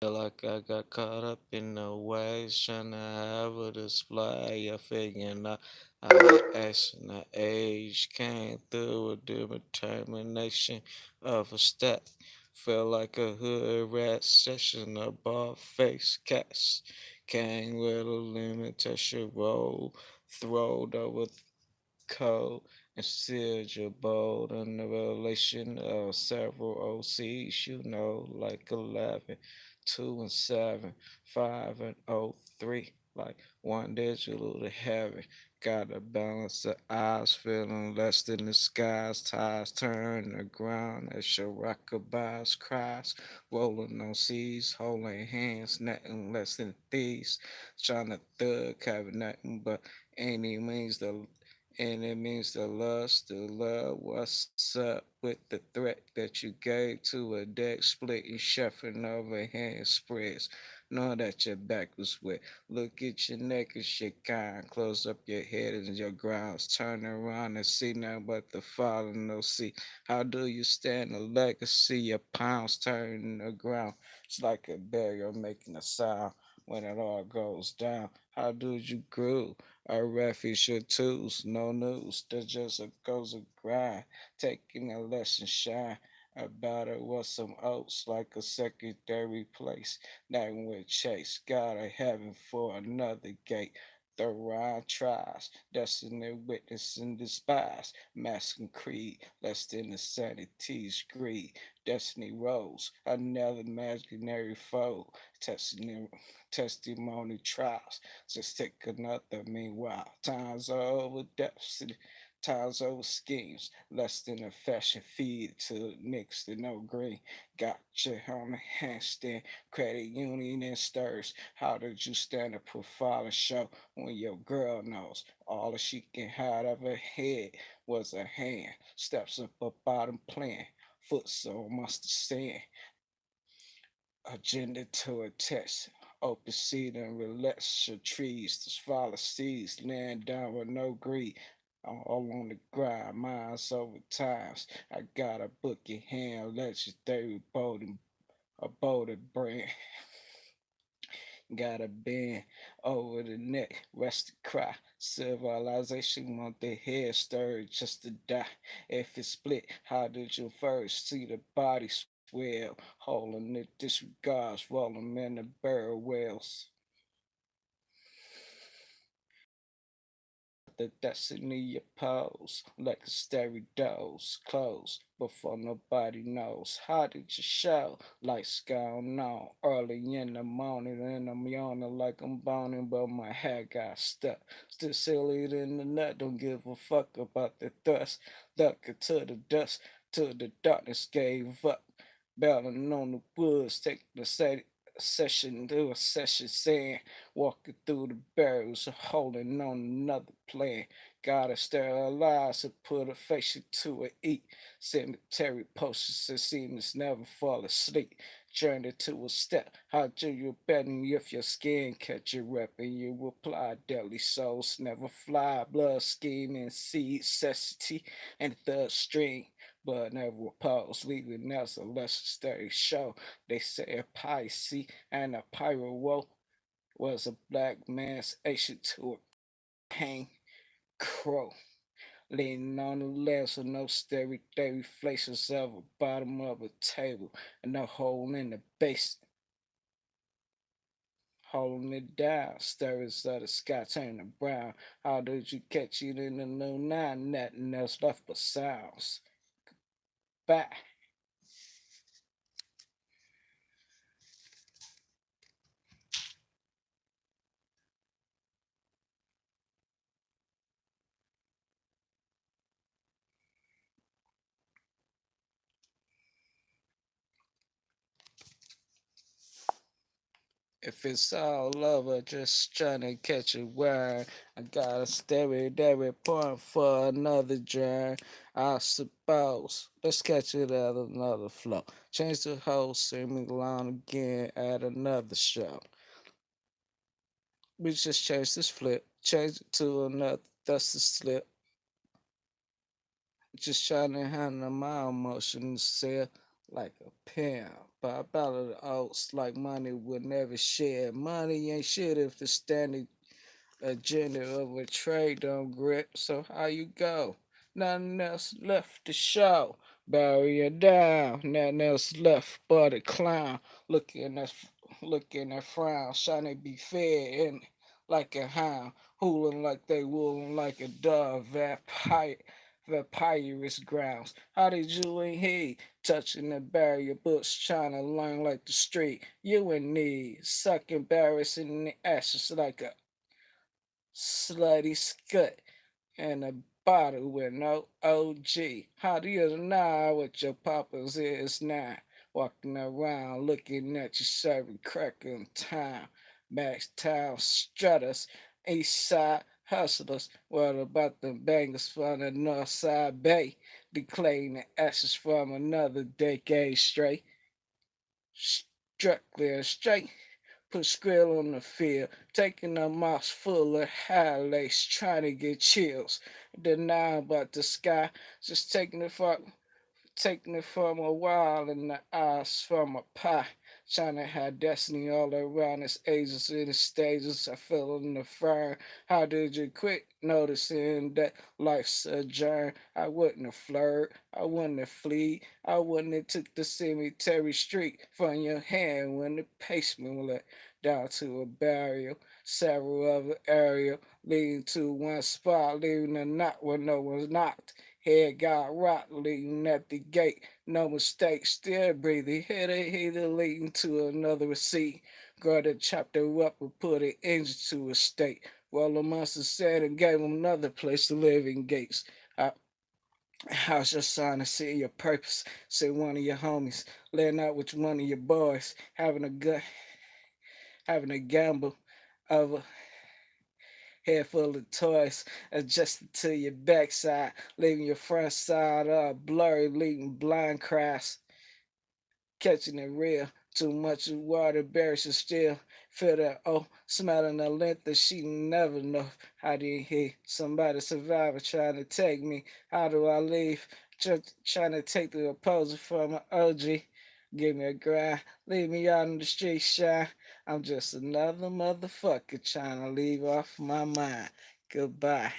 Feel like I got caught up in the waves, trying to have a display. I figuring out how the action of age came through with the determination of a step. Feel like a hood rat session of bald face cats. Came with a limitation roll, throwed over code and sealed your bold in the relation of several OCs, you know, like 11, 2 and 7, 5 and 03, like one digital to heaven. Got a balance of eyes, feeling less than the skies, ties turn the ground as your rockabye cries, rolling on seas, holding hands, nothing less than thieves, trying to thug, having nothing but any means to and it means the lust, the love. What's up with the threat that you gave to a deck splitting, shuffling over hand spreads? Know that your back was wet. Look at your neck and shit kind. Close up your head and your grounds. Turn around and see nothing but the falling. No see. How do you stand a legacy? Your pounds turning the ground. It's like a burial making a sound when it all goes down. How do you groove? A refuge your tools, no news. That just goes a grind. Taking a lesson, shine. About it was some oats like a secondary place. That would chase God of heaven for another gate. The rhyme tries, destiny witness and despise. Mask and creed, less than the sanity's greed. Destiny rose, another imaginary foe. Testimony trials. Just take another meanwhile. Times are over depths and times over schemes. Less than a fashion feed to mixed and no green. Got your on the handstand. Credit union and stirs. How did you stand a profile and show when your girl knows all that she can hide of her head was a hand? Steps up a bottom plan. Foot so must sand agenda to a test. Open seed and relax your trees. The swallow seeds laying down with no greed. I'm all on the grind, miles over times. I got a book in hand, legendary a bolder brand. Got a band over the neck, rest to cry. Civilization want the head stirred just to die. If it split, how did you first see the body swell? Holding the disregards, rolling in the barrel wells. The destiny oppose, like a starry dose, close before nobody knows. How did you show? Lights gone on early in the morning, and I'm yawning like I'm boning, but my hair got stuck. Still silly in the nut, don't give a fuck about the thrust. Duck it to the dust, till the darkness gave up. Bailing on the woods, taking the session to a session, saying, walking through the barrels, holding on another plan. Gotta sterilize and put a face to a eat. Cemetery posters and seems never fall asleep. Journey to a step. How do you betting if your skin catch your rep and you apply deadly souls never fly. Blood scheming, seed, necessity, and third string but never repose, leaving us a less steady show. They say a Pisces and a pyro was a black man's ancient to a hang crow. Leaning on the legs with no steady flations of a bottom of a table and no hole in the base. Holding it down, stirrers of the sky turning brown. How did you catch it in the new nine? Nothing else left but sounds. Bye. If it's all over, just trying to catch a word. I got a stary point for another journey. I suppose. Let's catch it at another flow. Change the host, sing me along again at another show. We just change this flip, change it to another. That's the slip. Just trying to handle my emotions, say like a pen. pop out of the oats like money would never share. Money ain't shit if the standing agenda of a trade don't grip. So how you go? Nothing else left to show. Barrier down, nothing else left but a clown. Looking at looking at frown, trying to be fair and like a hound, hooling like they wooling like a dove. Vampirous grounds. How did you and he touching the barrier books, trying to learn like the street? You and me sucking barrels in the ashes like a slutty scut and a bottle with no OG. How do you know what your papa's is now? Walking around looking at you serving crack in town. Max Town strutters, East Side hustlers. What about the bangers from the North Side Bay? Declaring the ashes from another decade straight. Struck there straight. Put Skrill on the field, taking a mouse full of high lace, trying to get chills. Deny about the sky, just taking it from a while and the eyes from a pie. Trying to have destiny all around its ages in the stages. I fell in the fire. How did you quit noticing that life's a journey? I wouldn't have flirt. I wouldn't have flee. I wouldn't have took the cemetery street from your hand when the pavement let down to a barrier. Several other area leading to one spot, leaving a knot where no one's knocked. Head got rocked, leading at the gate. No mistake, still breathing. Hit a heater leading to another receipt. Guard chopped her up and put an engine to a state. Well, the monster said and gave him another place to live in Gates. How's your son to see your purpose? Say one of your homies, laying out with one of your boys, having a gamble of a head full of toys adjusted to your backside, leaving your front side blurry, leaving blind cracks, catching it real. Too much water buries still. Feel that smelling the length that she never know. How do you hear somebody survivor trying to take me? How do I leave? Trying to take the opposing from an OG. Give me a grind, leave me out in the street shine. I'm just another motherfucker trying to leave off my mind. Goodbye.